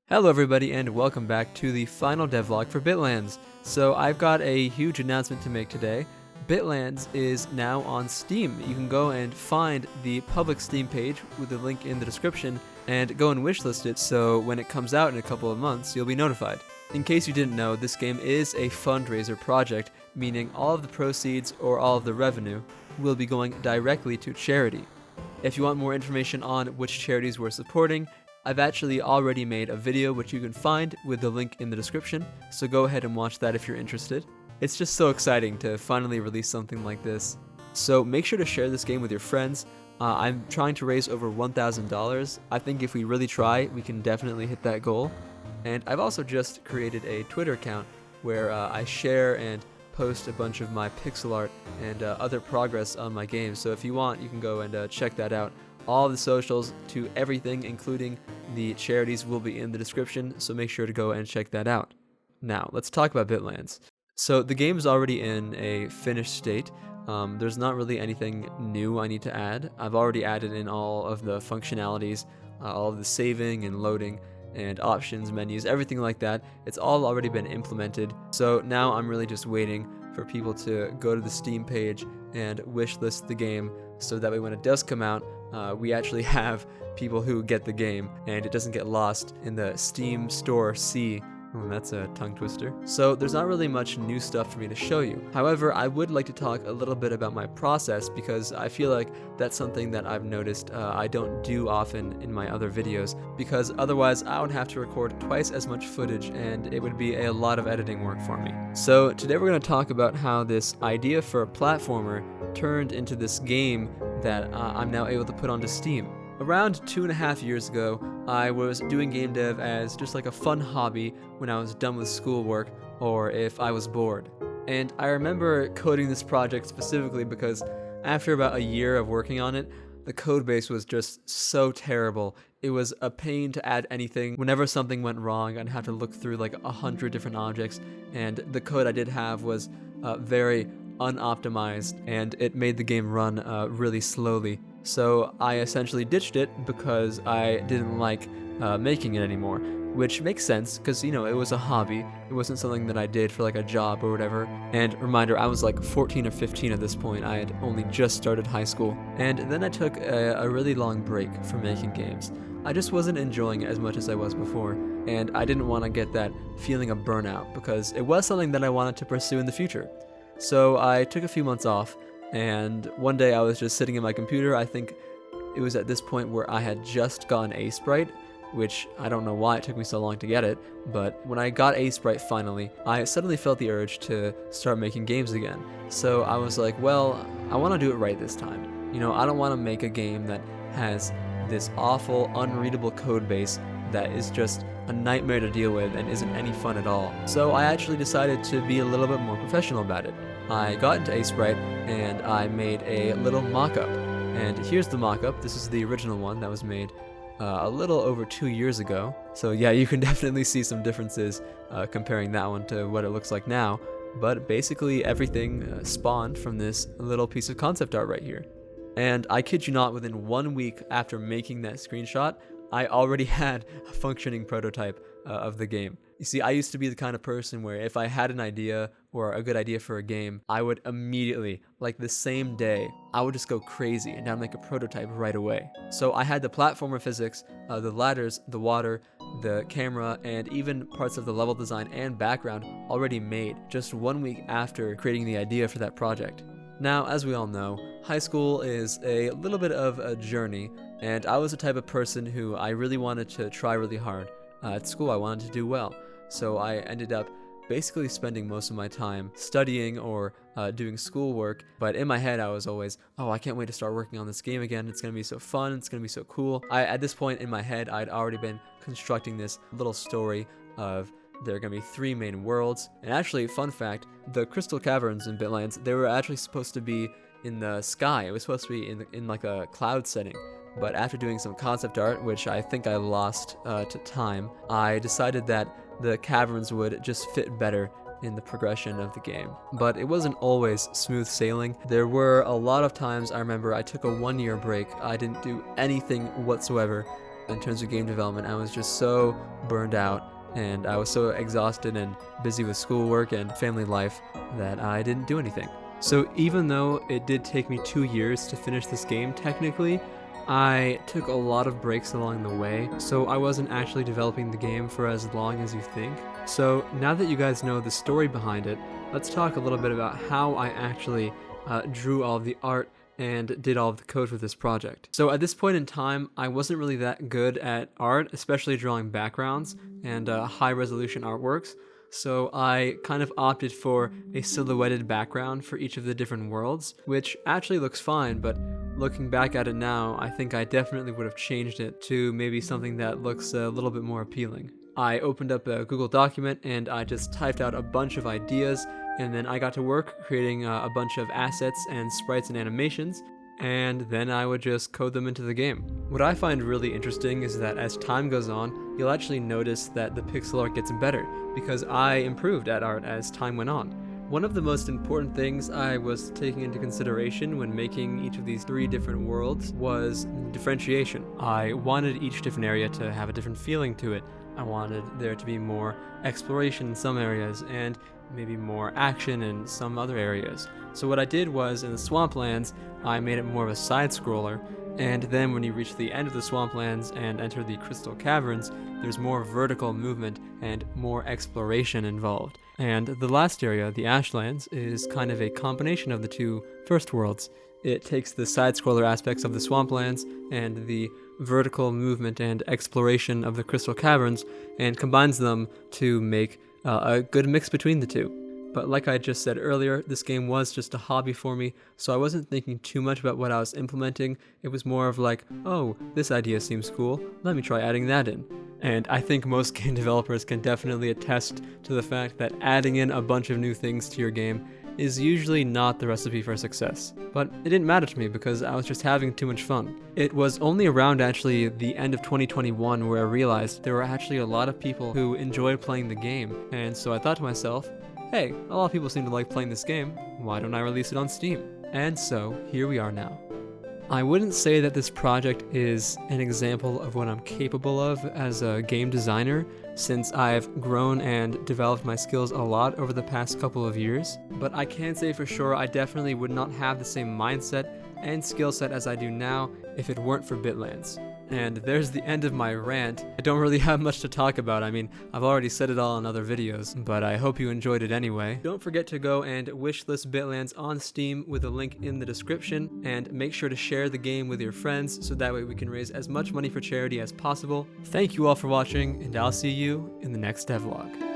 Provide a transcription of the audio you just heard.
Hello everybody and welcome back to the final devlog for Bitlands. So I've got a huge announcement to make today. Bitlands is now on Steam. You can go and find the public Steam page with the link in the description and go and wishlist it so when it comes out in a couple of months you'll be notified. In case you didn't know, this game is a fundraiser project, meaning all of the proceeds or all of the revenue will be going directly to charity. If you want more information on which charities we're supporting, I've actually already made a video which you can find with the link in the description, so go ahead and watch that if you're interested. It's just so exciting to finally release something like this. So make sure to share this game with your friends. I'm trying to raise over $1,000. I think if we really try, we can definitely hit that goal. And I've also just created a Twitter account where I share and post a bunch of my pixel art and other progress on my game. So if you want, you can go and check that out. All the socials to everything, including the charities, will be in the description, so make sure to go and check that out. Now, let's talk about Bitlands. So the game is already in a finished state. There's not really anything new I need to add. I've already added in all of the functionalities, all of the saving and loading and options, menus, everything like that. It's all already been implemented. So now I'm really just waiting for people to go to the Steam page and wishlist the game so that way when it does come out, we actually have people who get the game and it doesn't get lost in the Steam Store C. That's a tongue twister. So there's not really much new stuff for me to show you. However, I would like to talk a little bit about my process because I feel like that's something that I've noticed I don't do often in my other videos, because otherwise I would have to record twice as much footage and it would be a lot of editing work for me. So today we're going to talk about how this idea for a platformer turned into this game that I'm now able to put onto Steam. Around 2.5 years ago, I was doing game dev as just like a fun hobby when I was done with schoolwork or if I was bored. And I remember coding this project specifically because after about a year of working on it, the code base was just so terrible. It was a pain to add anything. Whenever something went wrong, I'd have to look through like 100 different objects, and the code I did have was very unoptimized, and it made the game run really slowly. So I essentially ditched it because I didn't like making it anymore, which makes sense because, you know, it was a hobby. It wasn't something that I did for like a job or whatever. And reminder, I was like 14 or 15 at this point. I had only just started high school. And then I took a really long break from making games. I just wasn't enjoying it as much as I was before, and I didn't want to get that feeling of burnout because it was something that I wanted to pursue in the future. So I took a few months off, and one day I was just sitting in my computer. I think it was at this point where I had just gotten A-Sprite, which I don't know why it took me so long to get it, but when I got A-Sprite finally, I suddenly felt the urge to start making games again. So I was like, well, I want to do it right this time. You know, I don't want to make a game that has this awful, unreadable code base that is just a nightmare to deal with and isn't any fun at all. So I actually decided to be a little bit more professional about it. I got into A-Sprite and I made a little mock-up. And here's the mock-up. This is the original one that was made a little over 2 years ago. So yeah, you can definitely see some differences comparing that one to what it looks like now. But basically everything spawned from this little piece of concept art right here. And I kid you not, within 1 week after making that screenshot, I already had a functioning prototype of the game. You see, I used to be the kind of person where if I had an idea or a good idea for a game, I would immediately, like the same day, I would just go crazy and I'd make a prototype right away. So I had the platformer physics, the ladders, the water, the camera, and even parts of the level design and background already made just 1 week after creating the idea for that project. Now, as we all know, high school is a little bit of a journey, and I was the type of person who I really wanted to try really hard. At school, I wanted to do well, so I ended up basically spending most of my time studying or doing schoolwork, but in my head I was always, oh, I can't wait to start working on this game again. It's going to be so fun. It's going to be so cool. At this point in my head, I'd already been constructing this little story of there are going to be 3 main worlds. And actually, fun fact, the crystal caverns in Bitlands, they were actually supposed to be in the sky. It was supposed to be in like a cloud setting. But after doing some concept art, which I think I lost to time, I decided that the caverns would just fit better in the progression of the game. But it wasn't always smooth sailing. There were a lot of times I remember I took a 1-year break. I didn't do anything whatsoever. In terms of game development, I was just so burned out and I was so exhausted and busy with schoolwork and family life that I didn't do anything. So even though it did take me 2 years to finish this game technically, I took a lot of breaks along the way, so I wasn't actually developing the game for as long as you think. So now that you guys know the story behind it, let's talk a little bit about how I actually drew all of the art and did all of the code for this project. So at this point in time, I wasn't really that good at art, especially drawing backgrounds and high resolution artworks. So I kind of opted for a silhouetted background for each of the different worlds, which actually looks fine, but looking back at it now, I think I definitely would have changed it to maybe something that looks a little bit more appealing. I opened up a Google document and I just typed out a bunch of ideas, and then I got to work creating a bunch of assets and sprites and animations, and then I would just code them into the game. What I find really interesting is that as time goes on, you'll actually notice that the pixel art gets better, because I improved at art as time went on. One of the most important things I was taking into consideration when making each of these 3 different worlds was differentiation. I wanted each different area to have a different feeling to it. I wanted there to be more exploration in some areas and maybe more action in some other areas. So what I did was, in the swamplands, I made it more of a side scroller, and then when you reach the end of the swamplands and enter the crystal caverns, there's more vertical movement and more exploration involved. And the last area, the Ashlands, is kind of a combination of the 2 first worlds. It takes the side-scroller aspects of the swamplands and the vertical movement and exploration of the crystal caverns and combines them to make a good mix between the 2. But like I just said earlier, this game was just a hobby for me, so I wasn't thinking too much about what I was implementing. It was more of like, oh, this idea seems cool, let me try adding that in. And I think most game developers can definitely attest to the fact that adding in a bunch of new things to your game is usually not the recipe for success. But it didn't matter to me because I was just having too much fun. It was only around actually the end of 2021 where I realized there were actually a lot of people who enjoyed playing the game, and so I thought to myself, hey, a lot of people seem to like playing this game, why don't I release it on Steam? And so, here we are now. I wouldn't say that this project is an example of what I'm capable of as a game designer, since I've grown and developed my skills a lot over the past couple of years, but I can say for sure I definitely would not have the same mindset and skill set as I do now if it weren't for Bitlands. And there's the end of my rant. I don't really have much to talk about. I mean, I've already said it all in other videos, but I hope you enjoyed it anyway. Don't forget to go and wishlist Bitlands on Steam with a link in the description, and make sure to share the game with your friends so that way we can raise as much money for charity as possible. Thank you all for watching, and I'll see you in the next devlog.